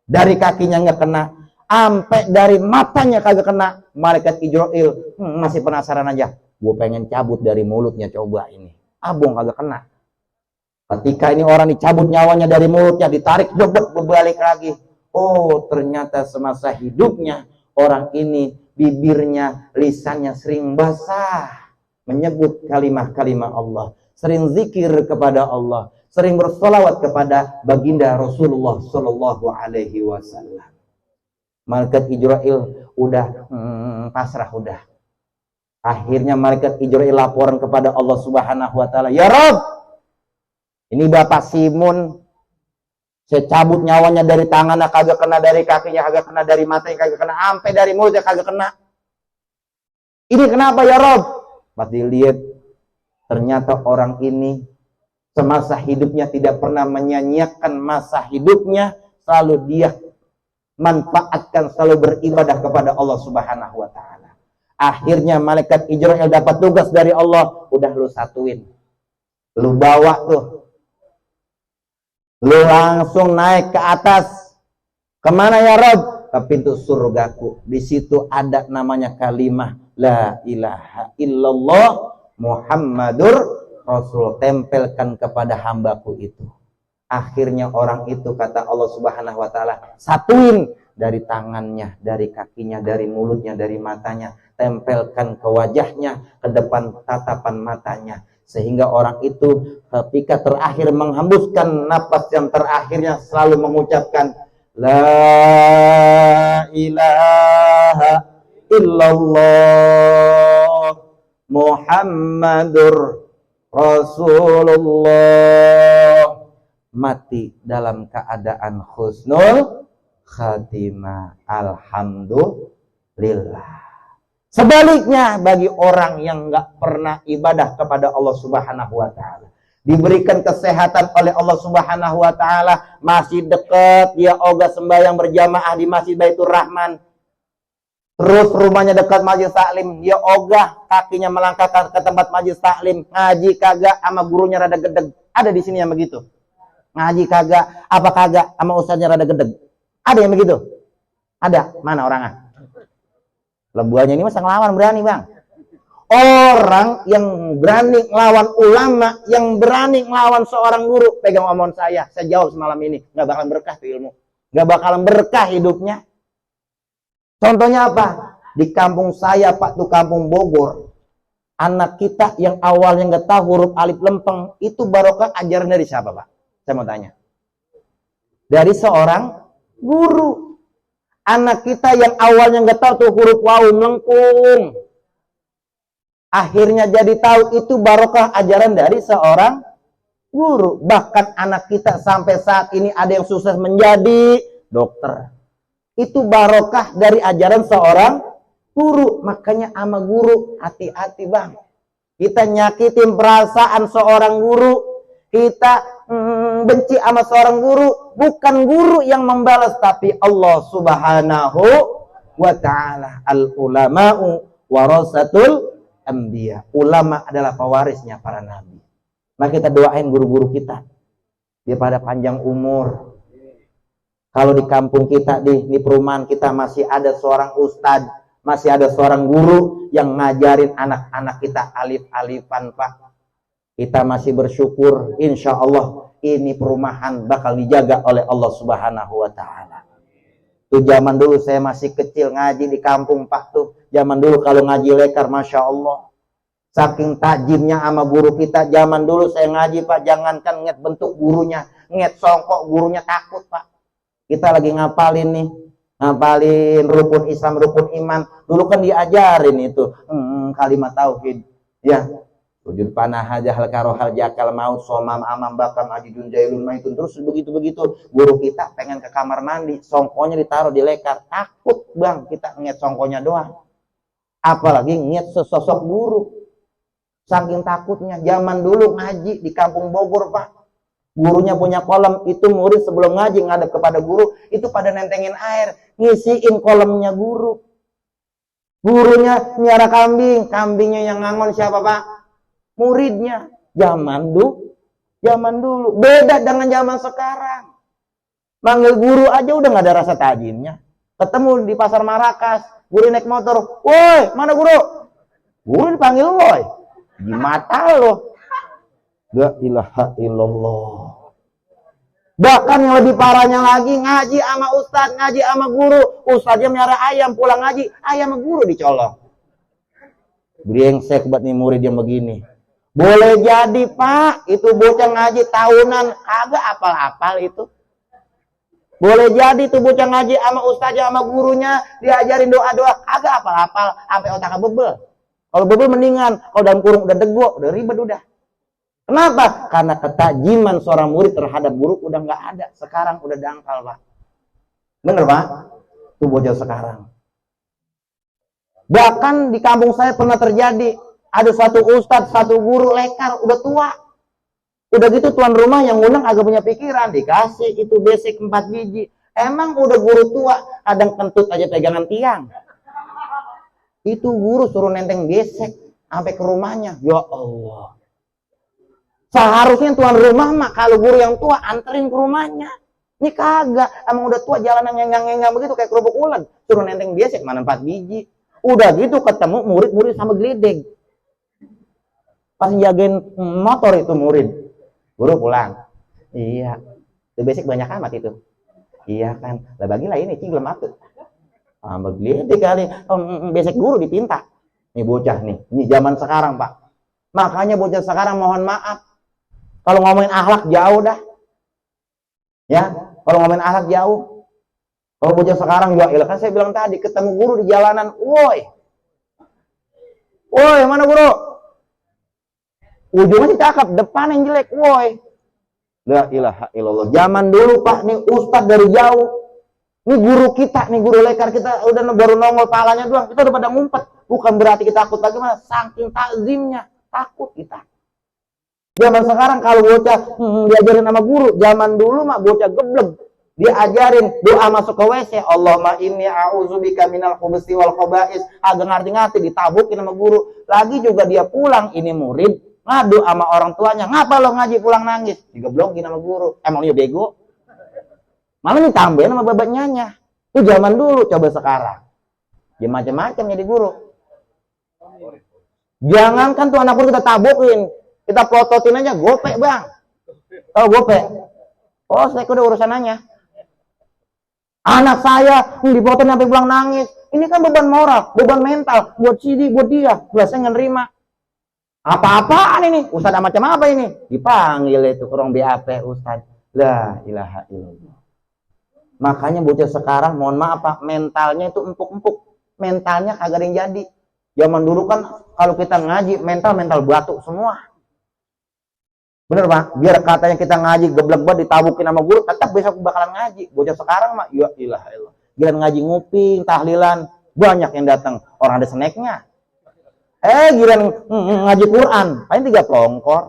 dari kakinya nggak kena, sampai dari matanya kagak kena. Malaikat Ijrail masih penasaran aja, gue pengen cabut dari mulutnya, coba ini. Abong kagak kena. Ketika ini orang dicabut nyawanya dari mulutnya, ditarik, bebek, berbalik lagi. Oh, ternyata semasa hidupnya orang ini bibirnya, lisannya sering basah, menyebut kalimah-kalimah Allah, sering zikir kepada Allah, sering bersolawat kepada baginda Rasulullah Sallallahu Alaihi Wasallam. Malaikat Ijrail udah pasrah, udah. Akhirnya malaikat Ijrail laporan kepada Allah Subhanahu Wa Taala, ya Rabb, ini Bapak Simun, saya cabut nyawanya dari tangannya kagak kena, dari kakinya kagak kena, dari matanya kagak kena, sampai dari mulutnya kagak kena. Ini kenapa ya Rob? Pas dilihat, ternyata orang ini semasa hidupnya tidak pernah menyanyiakan masa hidupnya, selalu dia manfaatkan, selalu beribadah kepada Allah Subhanahu wa taala. Akhirnya malaikat Ijrail dapat tugas dari Allah, udah lu satuin. Lu bawa tuh. Lu langsung naik ke atas. Kemana ya Rob? Ke pintu surgaku. Di situ ada namanya kalimah la ilaha illallah Muhammadur Rasul. Tempelkan kepada hambaku itu. Akhirnya orang itu, kata Allah Subhanahu wa taala, satuin dari tangannya, dari kakinya, dari mulutnya, dari matanya, tempelkan ke wajahnya, ke depan tatapan matanya. Sehingga orang itu ketika terakhir menghembuskan napas yang terakhirnya selalu mengucapkan la ilaha illallah Muhammadur Rasulullah. Mati dalam keadaan husnul khatimah. Alhamdulillah. Sebaliknya bagi orang yang nggak pernah ibadah kepada Allah Subhanahu wa taala, diberikan kesehatan oleh Allah Subhanahu wa taala, masih dekat dia ogah sembahyang berjamaah di Masjid Baitur Rahman. Terus rumahnya dekat majelis taklim, dia ogah kakinya melangkah ke tempat majelis taklim, ngaji kagak sama gurunya rada gedeg. Ada di sini yang begitu. Ngaji kagak, apa kagak sama ustaznya rada gedeg. Ada yang begitu? Ada. Mana orangnya? Lebuannya ini masa ngelawan berani bang. Orang yang berani ngelawan ulama, yang berani ngelawan seorang guru, pegang omongan saya jawab semalam ini, nggak bakalan berkah tuh ilmu, nggak bakalan berkah hidupnya. Contohnya apa? Di kampung saya Pak, tuh kampung Bogor, anak kita yang awalnya nggak tahu huruf alif lempeng, itu barokah ajaran dari siapa Pak? Saya mau tanya. Dari seorang Guru. Anak kita yang awalnya nggak tahu tuh huruf wawu melengkung, akhirnya jadi tahu, itu barokah ajaran dari seorang guru. Bahkan anak kita sampai saat ini ada yang sukses menjadi dokter. Itu barokah dari ajaran seorang guru. Makanya sama guru hati-hati bang. Kita nyakitin perasaan seorang guru. Kita benci sama seorang guru. Bukan guru yang membalas, tapi Allah subhanahu wa ta'ala. Al-ulama'u warasatul anbiya. Ulama adalah pewarisnya para nabi. Maka kita doain guru-guru kita, dia pada panjang umur. Kalau di kampung kita, di perumahan kita masih ada seorang ustadz, masih ada seorang guru yang ngajarin anak-anak kita alif-alifan, Pak. Kita masih bersyukur, insya Allah ini perumahan bakal dijaga oleh Allah subhanahu wa ta'ala. Tuh zaman dulu saya masih kecil ngaji di kampung, Pak. Tuh zaman dulu kalau ngaji lekar, Masya Allah. Saking tajimnya sama guru kita. Zaman dulu saya ngaji, Pak, jangankan nget bentuk gurunya, nget songkok gurunya takut, Pak. Kita lagi ngapalin nih, ngapalin rukun Islam, rukun iman. Dulu kan diajarin itu kalimat tauhid, ya. Wujud panah hajah karohal jakal maut somam amam bakam ajidun jailun maitun. Terus begitu-begitu. Guru kita pengen ke kamar mandi, songkonya ditaruh di lekar. Takut bang, kita nget songkonya doang. Apalagi nget sesosok guru. Saking takutnya. Zaman dulu ngaji di kampung Bogor, Pak. Gurunya punya kolam, itu murid sebelum ngaji ngadep kepada guru, itu pada nentengin air, ngisiin kolamnya guru. Gurunya miara kambing, kambingnya yang ngangon siapa, Pak? Muridnya. Zaman dulu beda dengan zaman sekarang. Manggil guru aja udah nggak ada rasa tajimnya. Ketemu di pasar Marakas, guru naik motor, woi mana guru? Guru dipanggil woi, di mata lo. La ilaha illallah. Bahkan yang lebih parahnya lagi, ngaji sama ustadz, ngaji sama guru, ustadznya miara ayam, pulang ngaji, ayam sama guru dicolong. Brengsek buat nih murid yang begini. Boleh jadi, Pak, itu bocah ngaji tahunan, agak apal-apal itu. Boleh jadi tuh bocah ngaji sama ustaznya sama gurunya, diajarin doa-doa, agak apal-apal, sampai otaknya bebel. Kalau bebel mendingan, kalau dalam kurung udah degok, udah ribet udah. Kenapa? Karena ketajiman seorang murid terhadap guru udah nggak ada. Sekarang udah dangkal, Pak. Bener, Pak? Tuh bocah sekarang. Bahkan di kampung saya pernah terjadi, ada suatu ustadz, satu guru lekar, udah tua. Udah gitu tuan rumah yang ngundang agak punya pikiran, dikasih itu basic 4 biji. Emang udah guru tua, kadang kentut aja pegangan tiang. Itu guru suruh nenteng besek sampai ke rumahnya. Ya Allah. Seharusnya tuan rumah mah kalau guru yang tua anterin ke rumahnya. Ini kagak, emang udah tua jalan ngenggang-ngenggang begitu kayak kerupuk ulen. Suruh nenteng besek mana 4 biji. Udah gitu ketemu murid-murid sama geledek. Pas jagain motor itu murid. Guru pulang. Iya. Itu besek banyak amat itu. Iya kan. Lah bagilah ini cing belum atuh. Sama geledek kali. Besek guru dipinta. Nih bocah nih. Ini zaman sekarang, Pak. Makanya bocah sekarang mohon maaf. Kalau ngomongin akhlak jauh dah. Ya, kalau ngomongin akhlak jauh. Kalau bocah sekarang juga ilah, kan saya bilang tadi ketemu guru di jalanan, woi. Woi, mana guru? Ujungnya sih cakep, depan yang jelek, woi. La ilaha illallah. Zaman dulu, Pak, nih ustadz dari jauh. Nih guru kita, nih guru lekar kita udah baru nongol palanya doang, kita udah pada ngumpet. Bukan berarti kita takut bagaimana, saking takzimnya, takut kita. Zaman sekarang kalau bocah diajarin sama guru, zaman dulu mah bocah geblek. Diajarin doa masuk ke WC, Allahumma inni a'udzubika minal khubuthi wal khaba'is. Agak ngerti-ngerti ditabukin sama guru. Lagi juga dia pulang, ini murid ngadu sama orang tuanya, ngapa lo ngaji pulang nangis? Digeblokin sama guru. Emang dia bego? Malah ditambahin sama babaknya. Itu zaman dulu, coba sekarang. Ya macam-macam jadi guru. Jangankan tuh anak guru kita tabukin. Kita plototin aja, gope bang. Oh gope. Oh saya udah urusannya. Anak saya diplototin sampai pulang nangis. Ini kan beban moral, beban mental. Buat Sidi, buat dia. Biasanya ngerima. Apa-apaan ini? Ustadz macam apa ini? Dipanggil itu ke ruang BAP Ustadz. La ilaha illallah. Makanya bocah sekarang, mohon maaf Pak, mentalnya itu empuk-empuk. Mentalnya kagak ada yang jadi. Zaman dulu kan kalau kita ngaji, mental batu semua. Bener Pak? Biar katanya kita ngaji geblek banget ditabukin sama guru, tetap besok bakalan ngaji. Bocah sekarang mah, ya ilah. Giliran ngaji nguping, tahlilan, banyak yang datang. Orang ada snacknya. Giliran ngaji Quran, paling 3 pelongkor.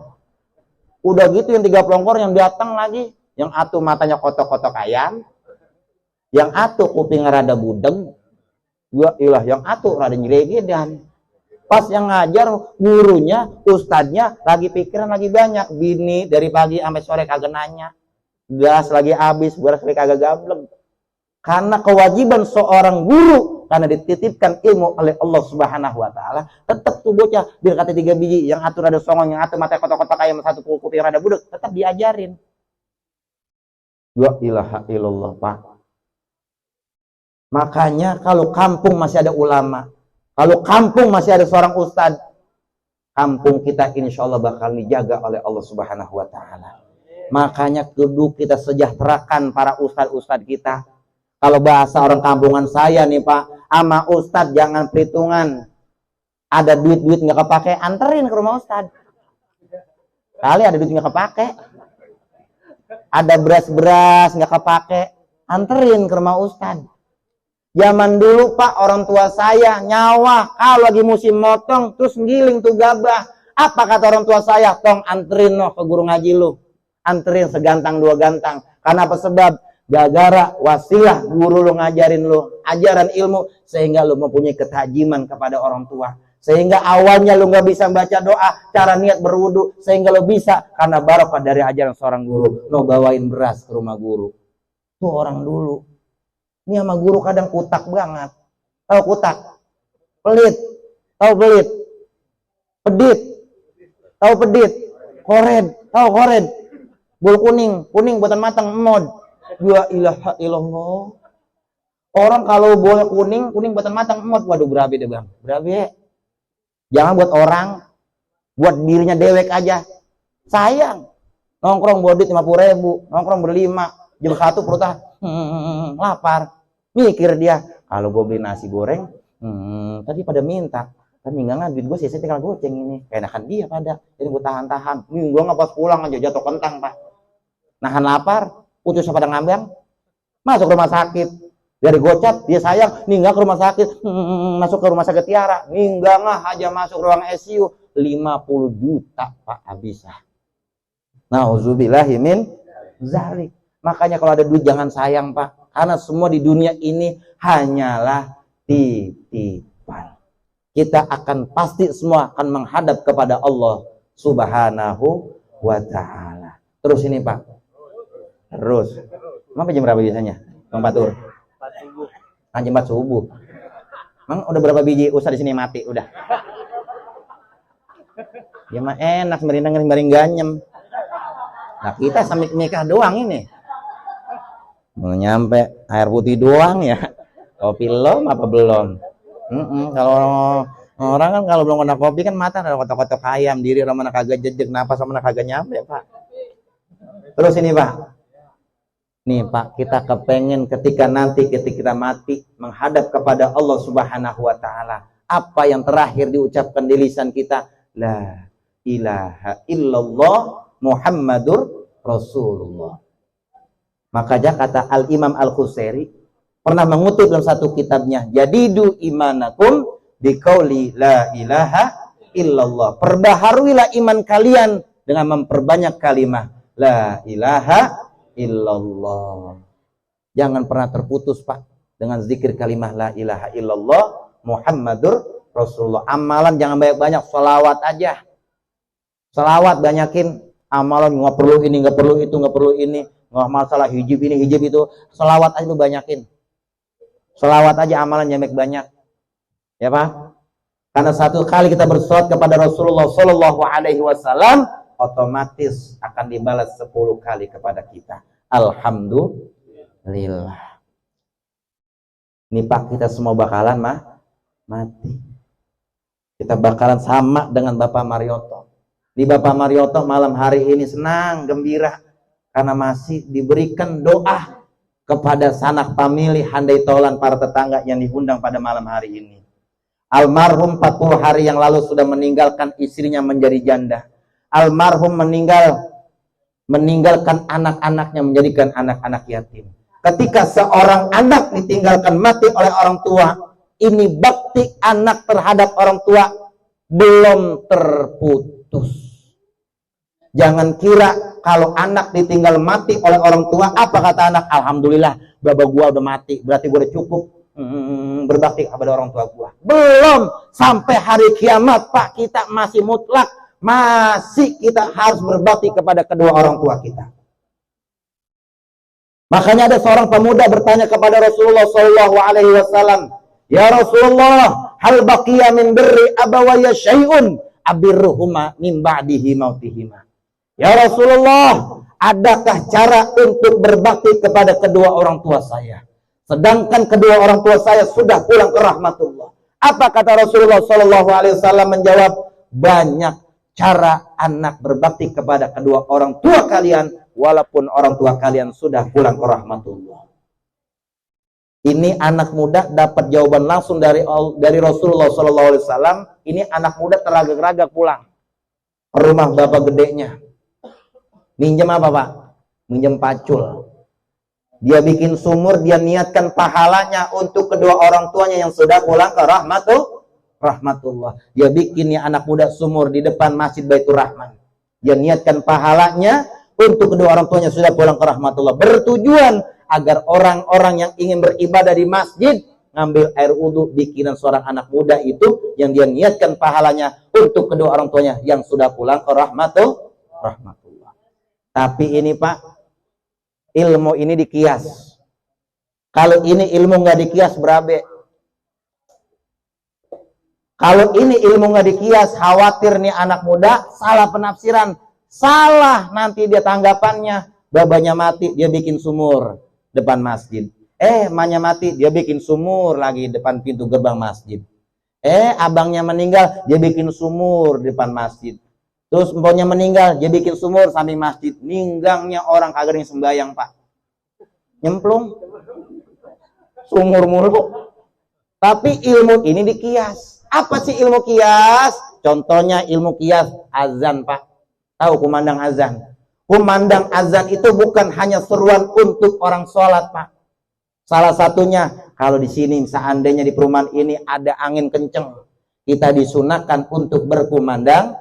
Udah gitu yang 3 pelongkor yang datang lagi, yang atuh matanya kotok-kotok ayam, yang atuh kuping rada budeg, ya ilah, yang atuh rada nyeregedan. Pas yang ngajar gurunya, ustadznya lagi pikiran lagi banyak, bini dari pagi sampai sore kagak nanya, gas lagi habis, beras lagi kagak gablek. Karena kewajiban seorang guru, karena dititipkan ilmu oleh Allah Subhanahu wa taala, tetap tuh bocah biar kata 3 biji, yang atur rada songong, yang atur mata kotak-kotak ayam, satu kuping rada budek, tetap diajarin. Ya ilaha illallah Pak. Makanya kalau kampung masih ada ulama, kalau kampung masih ada seorang ustadz, kampung kita insya Allah bakal dijaga oleh Allah Subhanahu wa taala. Makanya kudu kita sejahterakan para ustadz-ustadz kita. Kalau bahasa orang kampungan saya nih Pak, ama ustadz jangan perhitungan. Ada duit-duit nggak kepake, anterin ke rumah ustadz. Kali ada duit nggak kepake, ada beras-beras nggak kepake, anterin ke rumah ustadz. Zaman dulu Pak, orang tua saya nyawa kalau lagi musim motong terus ngiling tuh gabah. Apa kata orang tua saya? Tong anterin noh ke guru ngaji lu. Anterin segantang 2 gantang. Karena apa sebab? Gara-gara wasilah guru lu ngajarin lu ajaran ilmu sehingga lu mempunyai ketajiman kepada orang tua. Sehingga awalnya lu nggak bisa baca doa, cara niat berwudu, sehingga lu bisa karena barokah dari ajaran seorang guru. Lu bawain beras ke rumah guru. Tuh orang dulu. Ini sama guru kadang kutak banget. Tahu kutak? Pelit. Tahu pelit? Pedit. Tahu pedit? Kored. Tahu kored? Bul kuning. Kuning buatan matang. Mod. Ya ilaha illallah. Orang kalau boleh kuning buatan matang. Mod. Waduh berabe deh bang. Berabe. Jangan buat orang. Buat dirinya dewek aja. Sayang. Nongkrong bodit 50.000. Nongkrong berlima. Jam 1 perutnya lapar. Mikir dia, kalau gue beli nasi goreng, tadi pada minta, tapi enggak duit gue sih, saya tinggal goceng ini. Enakan dia pada, jadi gue tahan-tahan. Gue nggak pas pulang aja jatuh kentang Pak. Nahan lapar, putusnya pada ngambang, masuk rumah sakit. Dari gocap, dia sayang, nih nggak ke rumah sakit, masuk ke rumah sakit Tiara, nih nggak aja masuk ruang ICU, 50 juta Pak habis. Nauzubillahi min zalik. Makanya kalau ada duit jangan sayang Pak. Karena semua di dunia ini hanyalah titipan. Kita akan pasti semua akan menghadap kepada Allah Subhanahu wa ta'ala. Terus ini Pak. Terus. Emang jam berapa biasanya? Bang Patur? 4 subuh. Jam 4 subuh. Emang udah berapa biji usah di sini mati udah. Ya mah enak merindang ganyem. Nah kita sambil nikah doang ini. Mau nyampe air putih doang ya. Kopi belum apa belum? Kalau orang kan kalau belum kena kopi kan mata ada kotak-kotak ayam, diri orang mana kagak jejek, napas sama mana kagak nyampe Pak. Terus ini Pak. Nih Pak, kita kepengen ketika kita mati menghadap kepada Allah Subhanahu wa taala. Apa yang terakhir diucapkan di lisan kita? La ilaha illallah Muhammadur Rasulullah. Maka kata Al-Imam Al-Khusairi pernah mengutip dalam satu kitabnya, jadidu imanakum biqauli la ilaha illallah. Perbaharuilah iman kalian dengan memperbanyak kalimat la ilaha illallah. Jangan pernah terputus Pak dengan zikir kalimat la ilaha illallah Muhammadur Rasulullah. Amalan jangan banyak-banyak, sholawat aja. Sholawat banyakin, amalan nggak perlu ini, nggak perlu itu, nggak perlu ini. Nggak masalah hijab ini, hijab itu. Selawat aja lu banyakin. Selawat aja amalan jamek banyak. Ya Pak? Karena satu kali kita bersolawat kepada Rasulullah Sallallahu Alaihi Wasallam, otomatis akan dibalas 10 kali kepada kita. Alhamdulillah. Ini Pak, kita semua bakalan mati. Kita bakalan sama dengan Bapak Marioto. Di Bapak Marioto malam hari ini senang, gembira. Karena masih diberikan doa kepada sanak famili, handai tolan para tetangga yang diundang pada malam hari ini. Almarhum 40 hari yang lalu sudah meninggalkan istrinya menjadi janda. Almarhum meninggalkan anak-anaknya menjadikan anak-anak yatim. Ketika seorang anak ditinggalkan mati oleh orang tua, ini bakti anak terhadap orang tua belum terputus. Jangan kira kalau anak ditinggal mati oleh orang tua, apa kata anak? Alhamdulillah, baba gua udah mati, berarti gua udah cukup berbakti kepada orang tua gua. Belum, sampai hari kiamat Pak, kita masih mutlak, masih kita harus berbakti kepada kedua orang tua kita. Makanya ada seorang pemuda bertanya kepada Rasulullah SAW, ya Rasulullah, hal baqiya min birri abawaya syai'un abirruhuma min ba'dihi mautihima. Ya Rasulullah, adakah cara untuk berbakti kepada kedua orang tua saya? Sedangkan kedua orang tua saya sudah pulang ke rahmatullah. Apa kata Rasulullah SAW menjawab? Banyak cara anak berbakti kepada kedua orang tua kalian, walaupun orang tua kalian sudah pulang ke rahmatullah. Ini anak muda dapat jawaban langsung dari Rasulullah SAW. Ini anak muda teragak-ragak pulang ke rumah bapak gedenya. Minjem apa Pak? Minjem pacul. Dia bikin sumur, dia niatkan pahalanya untuk kedua orang tuanya yang sudah pulang ke rahmatullah. Dia bikin ya anak muda sumur di depan Masjid Baitur Rahman. Dia niatkan pahalanya untuk kedua orang tuanya sudah pulang ke rahmatullah. Bertujuan agar orang-orang yang ingin beribadah di masjid ngambil air wudhu bikinan seorang anak muda itu yang dia niatkan pahalanya untuk kedua orang tuanya yang sudah pulang ke rahmatullah. Tapi ini Pak, ilmu ini dikias. Kalau ini ilmu nggak dikias berabe. Kalau ini ilmu nggak dikias, khawatir nih anak muda salah penafsiran, salah nanti dia tanggapannya. Babanya mati, dia bikin sumur depan masjid. Emaknya mati, dia bikin sumur lagi depan pintu gerbang masjid. Abangnya meninggal, dia bikin sumur depan masjid. Terus empoknya meninggal, dia bikin sumur samping masjid. Ninggangnya orang kagak yang sembahyang Pak. Nyemplung. Sumur mulu. Tapi ilmu ini dikias. Apa sih ilmu kias? Contohnya ilmu kias azan Pak. Tahu kumandang azan? Kumandang azan itu bukan hanya seruan untuk orang sholat Pak. Salah satunya, kalau di sini seandainya di perumahan ini ada angin kenceng, kita disunahkan untuk berkumandang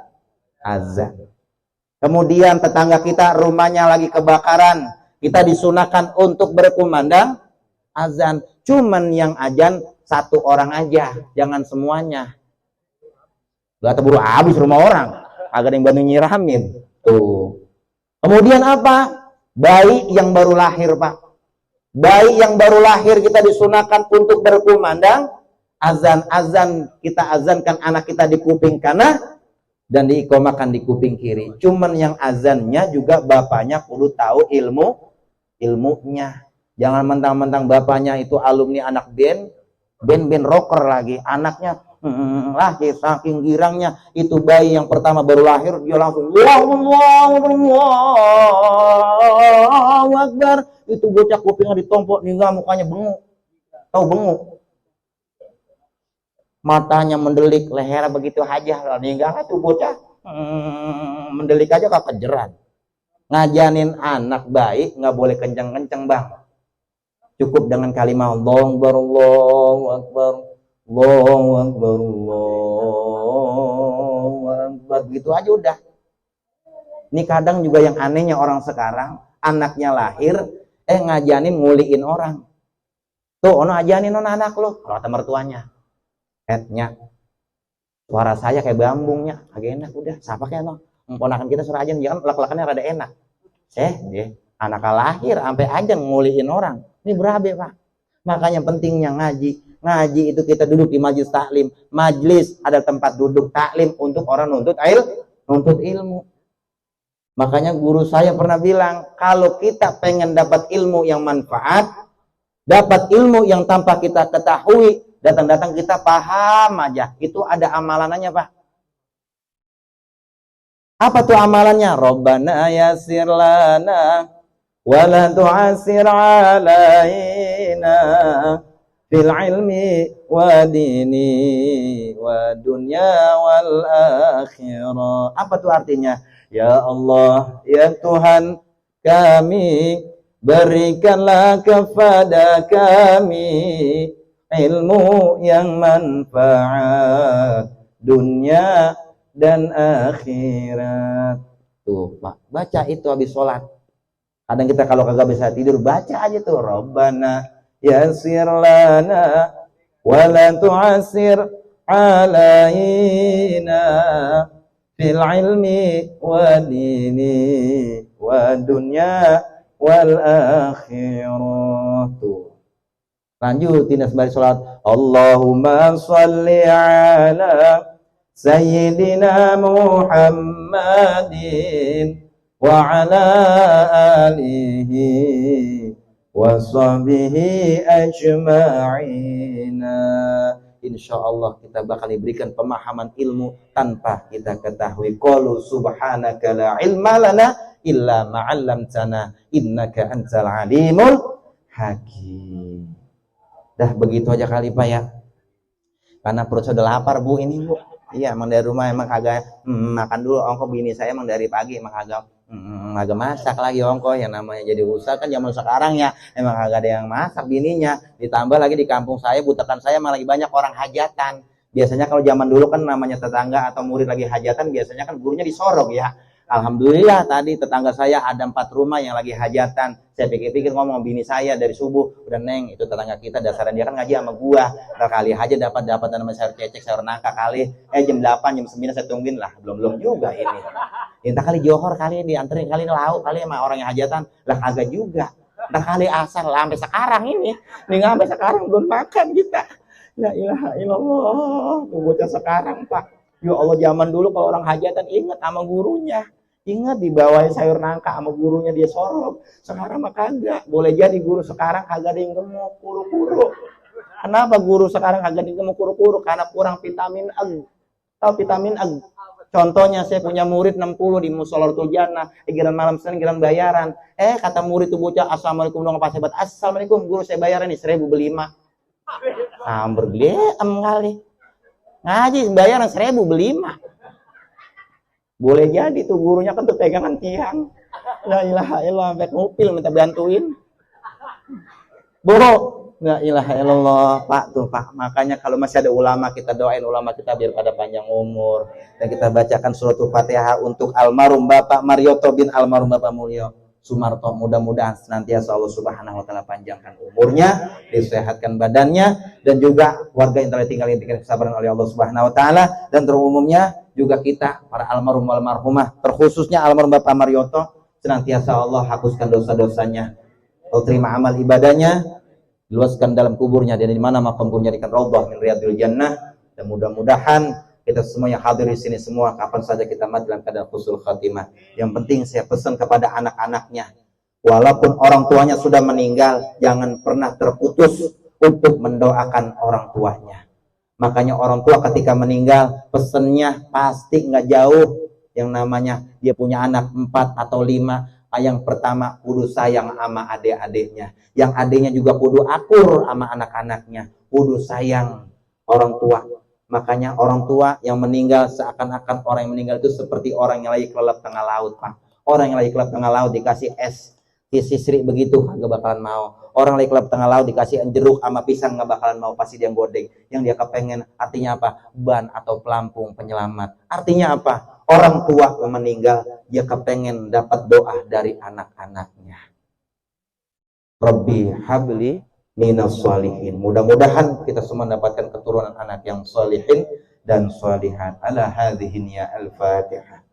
azan. Kemudian tetangga kita rumahnya lagi kebakaran, kita disunahkan untuk berkumandang azan. Cuman yang azan satu orang aja, jangan semuanya. Gak terburu habis rumah orang, agak yang bantu nyiramin. Tuh. Kemudian apa? Bayi yang baru lahir Pak. Bayi yang baru lahir kita disunahkan untuk berkumandang azan. Azan kita azankan anak kita di kuping kanan dan diikomakan di kuping kiri. Cuman yang azannya juga bapaknya perlu tahu ilmunya. Jangan mentang-mentang bapaknya itu alumni anak band rocker lagi. Anaknya lahir saking girangnya, itu bayi yang pertama baru lahir dia langsung Allahu Akbar. Itu bocah kupingnya ditompok, hingga mukanya benguk. Tahu benguk? Matanya mendelik, lehernya begitu aja loh, ninggal tuh bocah mendelik aja kekejeran. Ngajanin anak baik nggak boleh kenceng-kenceng Bang. Cukup dengan kalimat Allahu Akbar, Allahu Akbar, Allahu Akbar, Allahu Akbar, begitu aja udah. Ini kadang juga yang anehnya orang sekarang, anaknya lahir, ngajanin nguliin orang. Tuh, ono ajanin ono anak lo, kalau kata mertuanya. Nya suara saya kayak bambungnya agak enak, udah siapa kayak no ponakan kita suara ajan jangan lak-lakannya rada enak dia anak lahir sampai ajan nguliin orang, ini berabe Pak. Makanya pentingnya ngaji itu kita duduk di majelis taklim. Majelis ada tempat duduk taklim untuk orang nuntut ilmu. Makanya guru saya pernah bilang, kalau kita pengen dapat ilmu yang manfaat, dapat ilmu yang tanpa kita ketahui, datang-datang kita paham aja, itu ada amalannya Pak. Apa tuh amalannya? Rabbana yassir lana ولا تعسر علينا في العلم وديني wadunya wal akhirah. Apa tuh artinya? Ya Allah, ya Tuhan kami, berikanlah kepada kami ilmu yang manfaat dunia dan akhirat. Tuh, Pak, baca itu habis sholat. Kadang kita kalau kagak bisa tidur, baca aja tuh. Rabbana yassir lana wa la tu'assir alaina fil ilmi wa dini wa dunya wal akhirah. Tuh. Lanjutin sembari sholat. Allahumma sholli ala Sayyidina Muhammadin wa ala alihi wa sahbihi ajma'ina. Insyaallah kita bakal diberikan pemahaman ilmu tanpa kita ketahui. Qalu subhanaka la ilma lana illa ma 'allamtana innaka antal alimul hakim. Dah begitu aja kali Pak ya. Karena perut saya udah lapar Bu ini Bu. Iya emang dari rumah emang kagak makan dulu ongko bini saya emang dari pagi emang kagak masak lagi ongko yang namanya jadi usaha kan zaman sekarang ya emang kagak ada yang masak bininya, ditambah lagi di kampung saya butekan saya emang lagi banyak orang hajatan. Biasanya kalau zaman dulu kan namanya tetangga atau murid lagi hajatan biasanya kan gurunya disorok ya. Alhamdulillah tadi tetangga saya ada 4 rumah yang lagi hajatan. Saya pikir-pikir ngomong bini saya dari subuh, udah Neng itu tetangga kita dasarnya dia kan ngaji sama gua. Kali aja dapat nama sayur cecek, sayur nangka kali. Jam 8, jam 9 saya tungguin lah. Belum juga ini. Entah kali johor kali dianterin kali lauk kali sama orang yang hajatan. Lah kagak juga. Entah kali asar lah sampai sekarang ini. Nih sampai sekarang belum makan kita. La ilaha illallah. Bocah sekarang, Pak. Ya Allah zaman dulu kalau orang hajatan ingat sama gurunya. Ingat dibawain sayur nangka sama gurunya dia sorok. Sekarang mah kagak. Boleh jadi guru sekarang kagak ada yang gemuk, kuru-kuru. Kenapa guru sekarang kagak ada yang gemuk, kuru-kuru? Karena kurang vitamin A. Tahu vitamin A? Contohnya saya punya murid 60 di Musolatul Jannah. Giran malam Senin, giran bayaran. Kata murid tuh bocah, assalamualaikum dong pas hebat. Assalamualaikum guru saya bayaran nih 1.000 beli 5. Samber beli kali. Ngaji bayaran 1.000 beli 5. Boleh jadi tuh gurunya kan tuh pegangan tiang. La ilaha illallah sampai ngupil minta bantuin. La ilaha illallah Pak tuh Pak. Makanya kalau masih ada ulama kita doain ulama kita biar pada panjang umur. Dan kita bacakan suratul Fatihah untuk almarhum Bapak Marioto bin almarhum Bapak Mulyo Sumarto. Mudah-mudahan senantiasa Allah Subhanahu wa taala panjangkan umurnya, disehatkan badannya dan juga warga yang telah tinggal diberikan kesabaran oleh Allah Subhanahu wa taala dan terumumnya juga kita para almarhum almarhumah terkhususnya almarhum Bapak Marioto senantiasa Allah hapuskan dosa-dosanya, Allah terima amal ibadahnya, luaskan dalam kuburnya dan di mana makam kuburnya jadikan raudhah min riyadil jannah dan mudah-mudahan kita semua yang hadir di sini semua kapan saja kita mati dalam keadaan husnul khatimah. Yang penting saya pesan kepada anak-anaknya, walaupun orang tuanya sudah meninggal, jangan pernah terputus untuk mendoakan orang tuanya. Makanya orang tua ketika meninggal, pesennya pasti nggak jauh. Yang namanya dia punya anak 4 atau 5. Yang pertama kudu sayang sama adik-adiknya. Yang adiknya juga kudu akur sama anak-anaknya. Kudu sayang orang tua. Makanya orang tua yang meninggal seakan-akan orang yang meninggal itu seperti orang yang lagi kelelep tengah laut, Pak. Orang yang lagi kelelep tengah laut dikasih es sisri begitu nggak bakalan mau. Orang lagi kelelep tengah laut dikasih jeruk sama pisang nggak bakalan mau, pasti dia godeng. Yang dia kepengen artinya apa? Ban atau pelampung penyelamat. Artinya apa? Orang tua yang meninggal dia kepengen dapat doa dari anak-anaknya. Rabbi habli minas sholihin. Mudah-mudahan kita semua mendapatkan keturunan anak yang sholihin dan sholihat. Ala hadhihi ya al-Fatihah.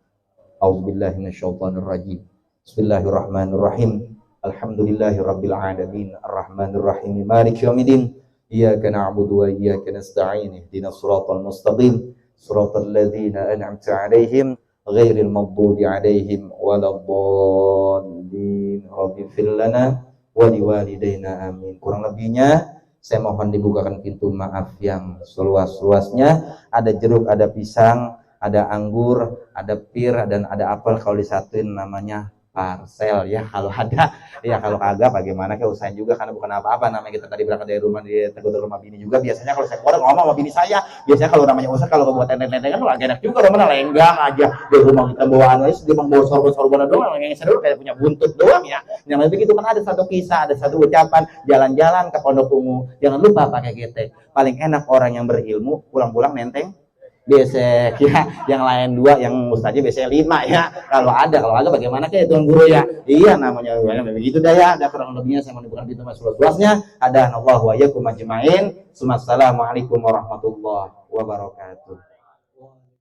A'udzubillahi minasyaitonir rajim. Bismillahirrahmanirrahim. Alhamdulillahirabbil alamin. Arrahmanir rahim. Maliki yaumiddin. Iyyaka na'budu wa iyyaka nasta'in. Ihdinas siratal mustaqim. Siratal ladzina an'amta 'alaihim ghairil maghdubi 'alaihim waladdallin. Rabbighfir lana wali walidaina amin. Kurang lebihnya saya mohon dibukakan pintu maaf yang seluas-luasnya. Ada jeruk, ada pisang, ada anggur, ada pir dan ada apel. Kalau disatuin namanya parcel ya kalau ada ya, kalau kagak bagaimana, kayak usahain juga karena bukan apa-apa namanya kita tadi berangkat dari rumah di teguh rumah bini juga. Biasanya kalau saya keluar ngomong sama bini saya, biasanya kalau namanya usaha kalau buat tenten-tenten kan agak enak juga, mana lenggang aja di rumah kita bawaan aja, dia bang bawa sorban doang, yang seru kayak punya buntut doang ya. Yang lebih begitu kan ada satu kisah, ada satu ucapan, jalan-jalan ke Pondok Ungu jangan lupa pakai getek. Paling enak orang yang berilmu pulang-pulang nenteng besek ya, yang lain 2, yang ustaznya biasanya 5 ya. Kalau ada bagaimana kayak tuan guru ya. Iya namanya begitu dah ya. Ada kurang lebihnya saya menunjukkan pintu masuk luasnya. Ada Allah wa yakum ajmain. Assalamualaikum warahmatullahi wabarakatuh.